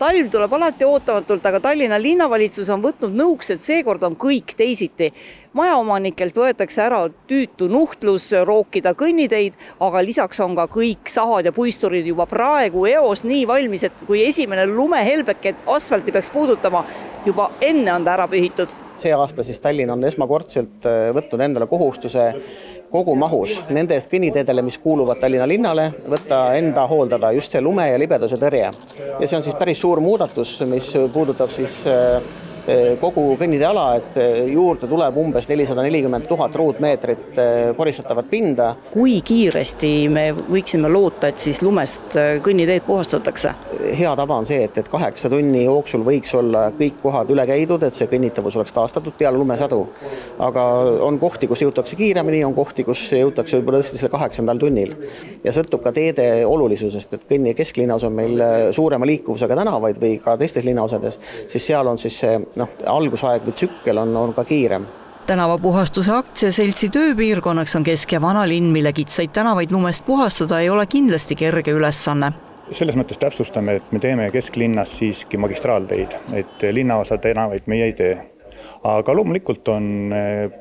Talv tuleb alati ootamatult, aga Tallinna linnavalitsus on võtnud nõuks, et seekord on kõik teisiti. Majaomanikelt võetakse ära tüütu nuhtlus rookida kõnniteid, aga lisaks on ka kõik sahad ja puisturid juba praegu eos nii valmis, et kui esimene lumehelbeke asfalti peaks puudutama, juba enne on ta ära pühitud. See aasta siis Tallinn on esmakordselt võtnud endale kohustuse kogu mahus nendest kõnniteedele, mis kuuluvad Tallinna linnale, võtta enda hooldada just see lume ja libeduse tõrje. Ja see on siis päris suur muudatus, mis puudutab siis kogu kõnniteeala, et juurde tuleb umbes 440 000 ruutmeetrit koristatavat pinda. Kui kiiresti me võiksime loota, et siis lumest kõnniteed puhastatakse? Hea tava on see, et 8 tunni jooksul võiks olla kõik kohad üle käidud, et see kõnnitavus oleks taastatud peale lumesadu. Aga on kohti, kus jõutakse kiiremini, on kohti, kus jõutakse võib-olla tõesti 8. tunnil. Ja sõltub ka teede olulisusest, et kesklinnas on meil suurema liikuvusega tänavaid või ka teistes linnaosades, siis seal on siis see algusaeg või tsükkel on ka kiirem. Tänavapuhastuse aktsiaseltsi tööpiirkonnaks on Kesk- ja Vanalinn, mille kitsaid tänavaid lumest puhastada ei ole kindlasti kerge ülesanne. Selles mõttes täpsustame, et me teeme kesklinnas siiski magistraalteid, et linnaosa tänavaid meie ei tee. Aga loomulikult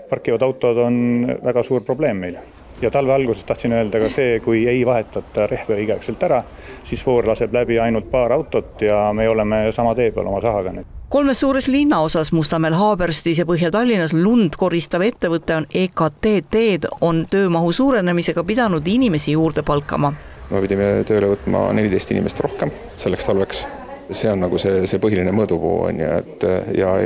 parkivad autod on väga suur probleem meil. Ja talve alguses tahtsin öelda ka see, kui ei vahetata rehve õigeaegselt ära, siis voor laseb läbi ainult paar autot ja me oleme sama tee peal oma sahaga. 3 suures linnaosas Mustamäel, Haaberstis ja Põhja-Tallinnas lund koristav ettevõte on EKT Teed on töömahu suurenemisega pidanud inimesi juurde palkama. Me pidime tööle võtma 14 inimest rohkem selleks talveks. See on nagu see põhiline mõõdupuu on ja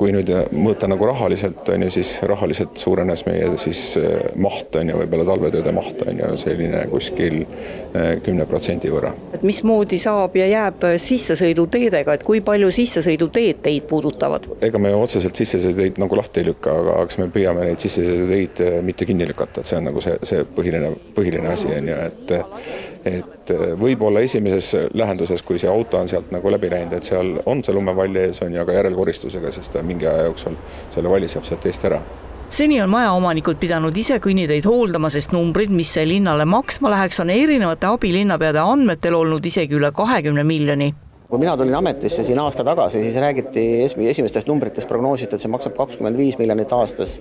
kui nüüd mõõta nagu rahaliselt on ju, siis rahaliselt suurenes meie siis maht on ju, võib-olla talvetööde maht on ju selline kuskil 10% võrra. Mismoodi saab ja jääb sissesõiduteedega, et kui palju sissesõiduteed teid puudutavad? Ega me otseselt sissesõiduteid nagu lahti ei lükka, aga me püüame neid sissesõiduteid mitte kinni lükata, et see on nagu see põhiline asi on ju, et võib-olla esimeses lähenduses, kui see auto on sealt nagu läbi läinud, et seal on see lumevall ees on ja ka järelkoristusega, sest mingi aja jooksul selle valli saab sealt eest ära. Seni on majaomanikud pidanud ise kõnniteid hooldama, sest numbrid, mis see linnale maksma läheks, on erinevate abilinnapeade andmetel olnud isegi üle 20 miljoni. Kui mina tulin ametisse siin aasta tagasi, siis räägiti esimestest numbritest prognoositi, et see maksab 25 miljonit aastas.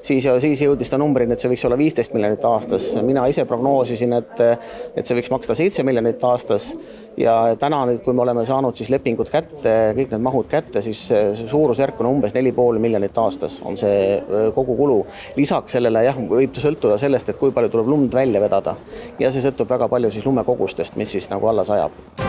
Siis jõudis ta numbrini, et see võiks olla 15 miljonit aastas. Mina ise prognoosisin, et see võiks maksta 7 miljonit aastas. Ja täna nüüd, kui me oleme saanud siis lepingud kätte, kõik need mahud kätte, siis suurusjärk on umbes 4,5 miljonit aastas on see kogu kulu. Lisaks sellele võib sõltuda sellest, et kui palju tuleb lund välja vedada. Ja see sõltub väga palju siis lumekogustest, mis siis nagu alla sajab.